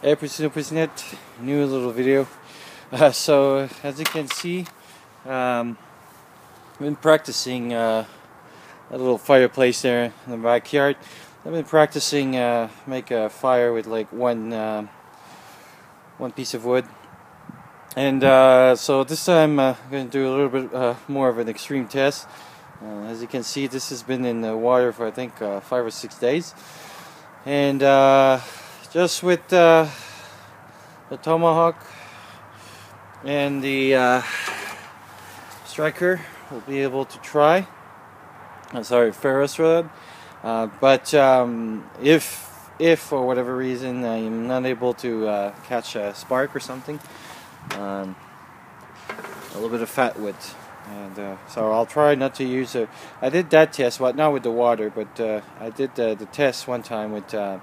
Pussynet, new little video. So as you can see, I've been practicing a little fireplace there in the backyard. I've been practicing make a fire with like one piece of wood, and so this time I'm going to do a little bit more of an extreme test. As you can see, this has been in the water for I think 5 or 6 days, and just with the tomahawk and the striker, we'll be able to try. Sorry, ferrous rod. But if for whatever reason I'm not able to catch a spark or something, a little bit of fat wood. And so I'll try not to use a. I did that test, but not with the water. But I did the test one time with a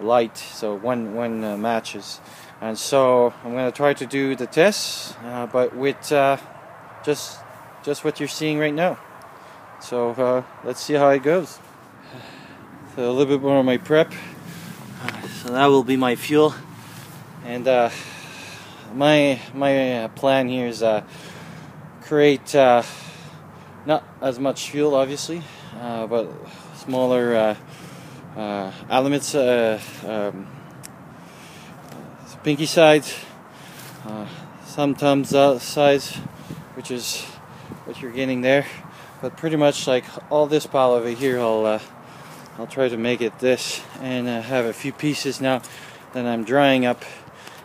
light, so one matches. And so I'm going to try to do the test, but with just what you're seeing right now. So let's see how it goes. So a little bit more of my prep. So that will be my fuel, and my plan here is create not as much fuel, obviously, but smaller elements, pinky size, some thumbs up size, which is what you're getting there. But pretty much like all this pile over here, I'll try to make it this, and have a few pieces now that I'm drying up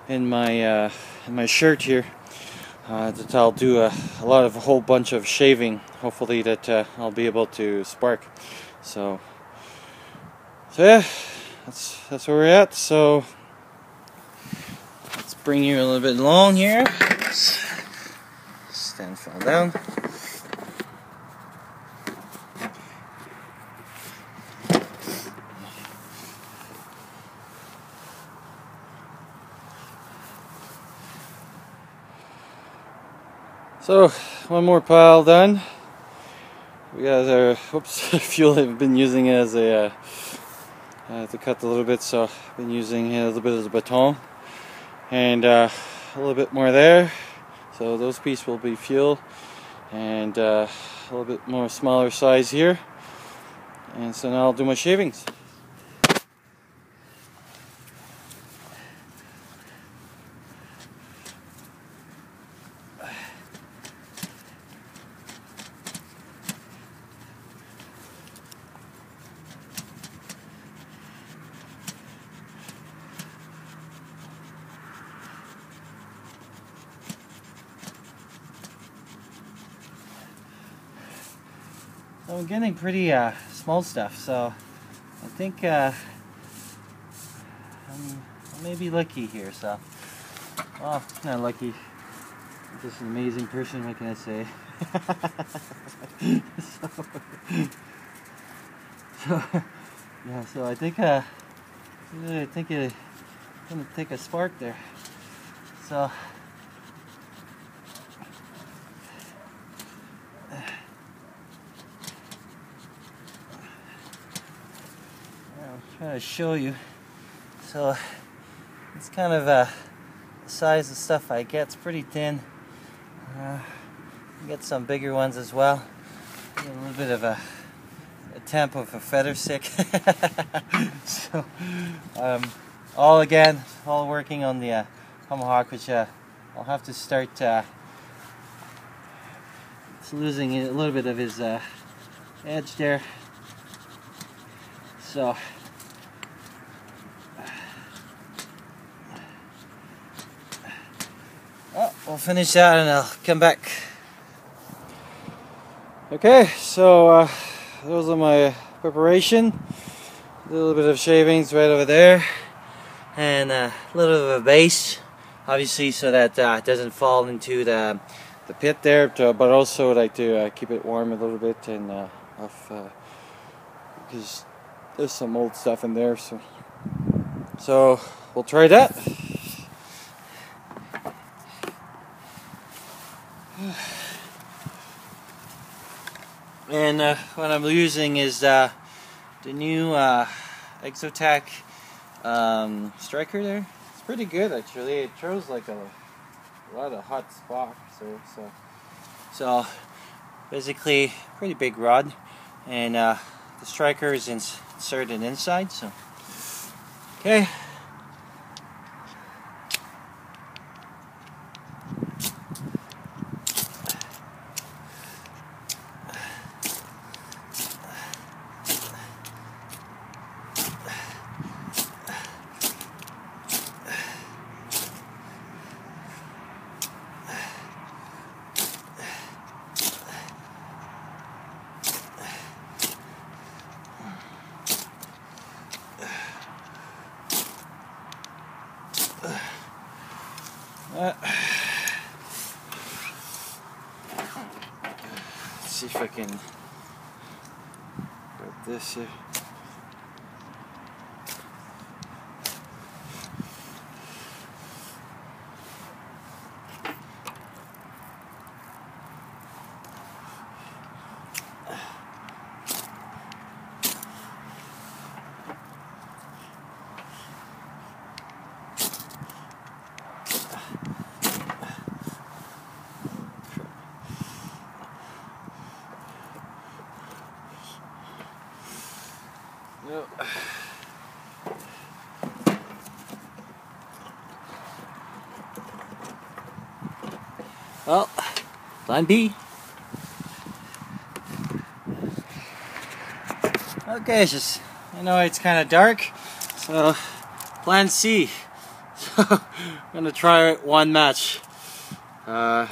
in my shirt here, that I'll do a whole bunch of shaving, hopefully that I'll be able to spark. So yeah, that's where we're at. So let's bring you a little bit along here. Stand fell down. So, one more pile done. We got our fuel. I've been using it as a to cut a little bit, so I've been using a little bit of the baton, and a little bit more there. So those pieces will be fuel, and a little bit more smaller size here. And so now I'll do my shavings. I'm getting pretty small stuff, so I think I may be lucky here. So, well, not lucky. I'm just an amazing person. What can I say? Yeah. So I think it's gonna take a spark there. So. Trying to show you. So it's kind of the size of stuff I get. It's pretty thin. Get some bigger ones as well. Get a little bit of a temp of a feather stick. So all working on the tomahawk, which I'll have to start. It's losing a little bit of his edge there. So. Oh, we'll finish that and I'll come back. Okay, so those are my preparation. A little bit of shavings right over there, and a little bit of a base, obviously, so that it doesn't fall into the pit there. But also like to keep it warm a little bit, and because there's some old stuff in there. So we'll try that. And what I'm using is the new Exotac striker there. It's pretty good actually. It throws like a lot of hot spark. So basically pretty big rod, and the striker is inserted inside. So okay. Let's see if I can get this here. No. Well, plan B. Okay, it's just, I know it's kind of dark, so plan C. So I'm gonna try one match. The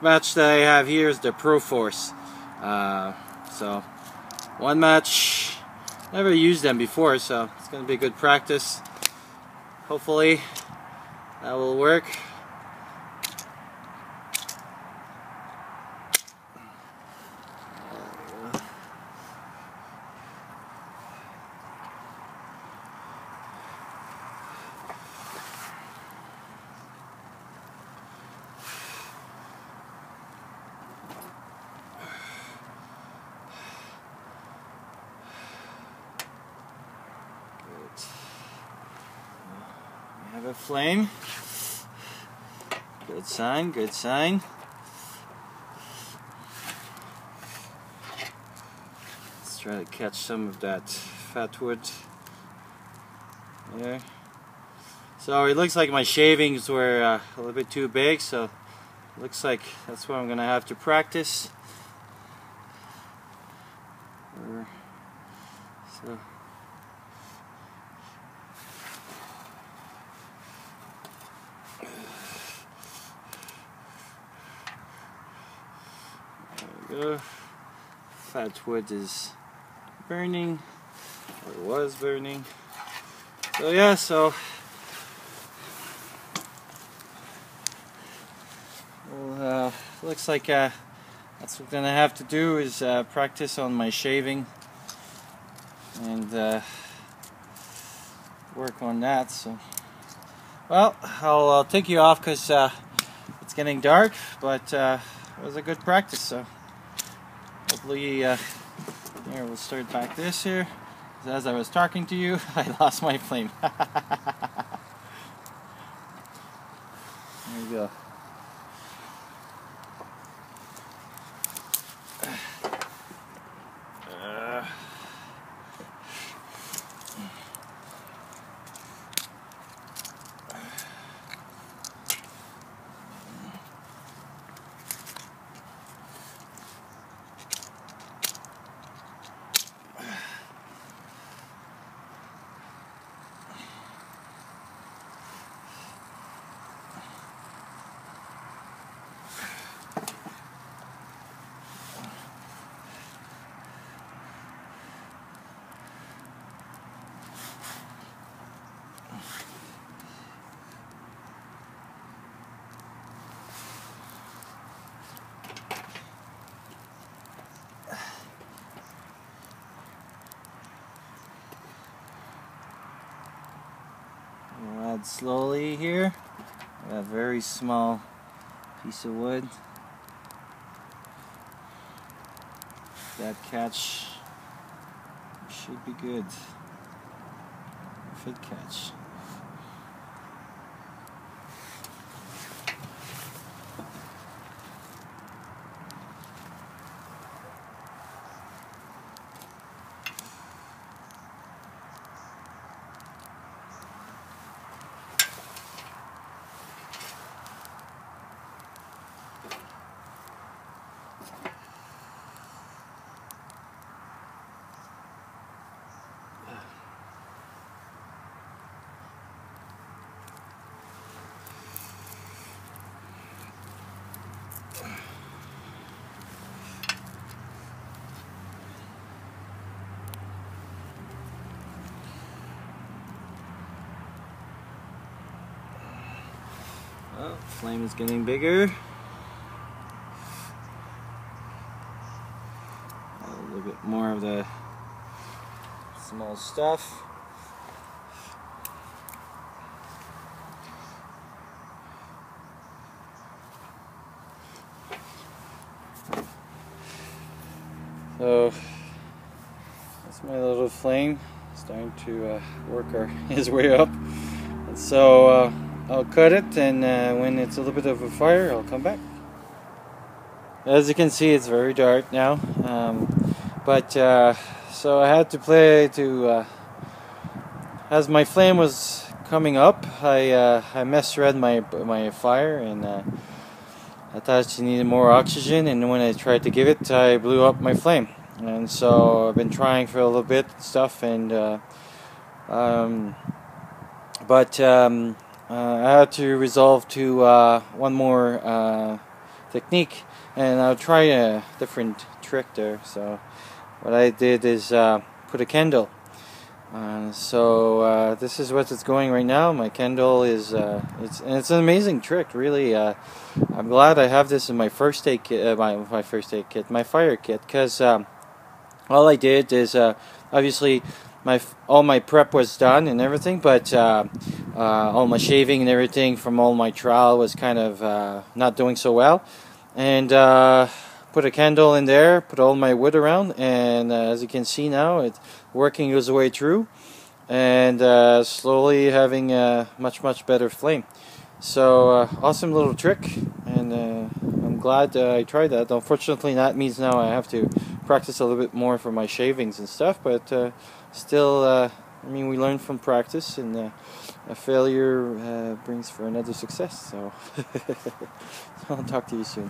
match that I have here is the Pro Force. So one match. Never used them before, so it's gonna be good practice. Hopefully that will work. We have a flame. Good sign, good sign. Let's try to catch some of that fat wood there. So it looks like my shavings were a little bit too big, so it looks like that's what I'm gonna have to practice. So there we go. Fat wood is burning, or was burning. So yeah, so well, looks like that's what I'm gonna have to do is practice on my shaving and work on that. So well, I'll take you off because it's getting dark, but it was a good practice. So hopefully here we'll start back this here. As I was talking to you, I lost my flame. There you go. We'll add slowly here. A very small piece of wood. That catch should be good. Perfect catch. Oh, flame is getting bigger. A little bit more of the small stuff. So that's my little flame starting to work his way up. And so I'll cut it, and when it's a little bit of a fire, I'll come back. As you can see, it's very dark now, so I had to play to as my flame was coming up. I misread my fire, and I thought she needed more oxygen, and when I tried to give it, I blew up my flame. And so I've been trying for a little bit and stuff, and I had to resolve to one more technique, and I'll try a different trick there. So what I did is put a candle. This is what it's going right now. My candle is it's an amazing trick, really. I'm glad I have this in my first aid kit, my fire kit, because all I did is obviously all my prep was done and everything, but all my shaving and everything from all my trial was kind of not doing so well, and put a candle in there, put all my wood around, and as you can see now, it's working its way through, and slowly having a much better flame. So awesome little trick, and I'm glad I tried that. Unfortunately, that means now I have to practice a little bit more for my shavings and stuff, but still, I mean, we learn from practice, and a failure brings for another success. So I'll talk to you soon.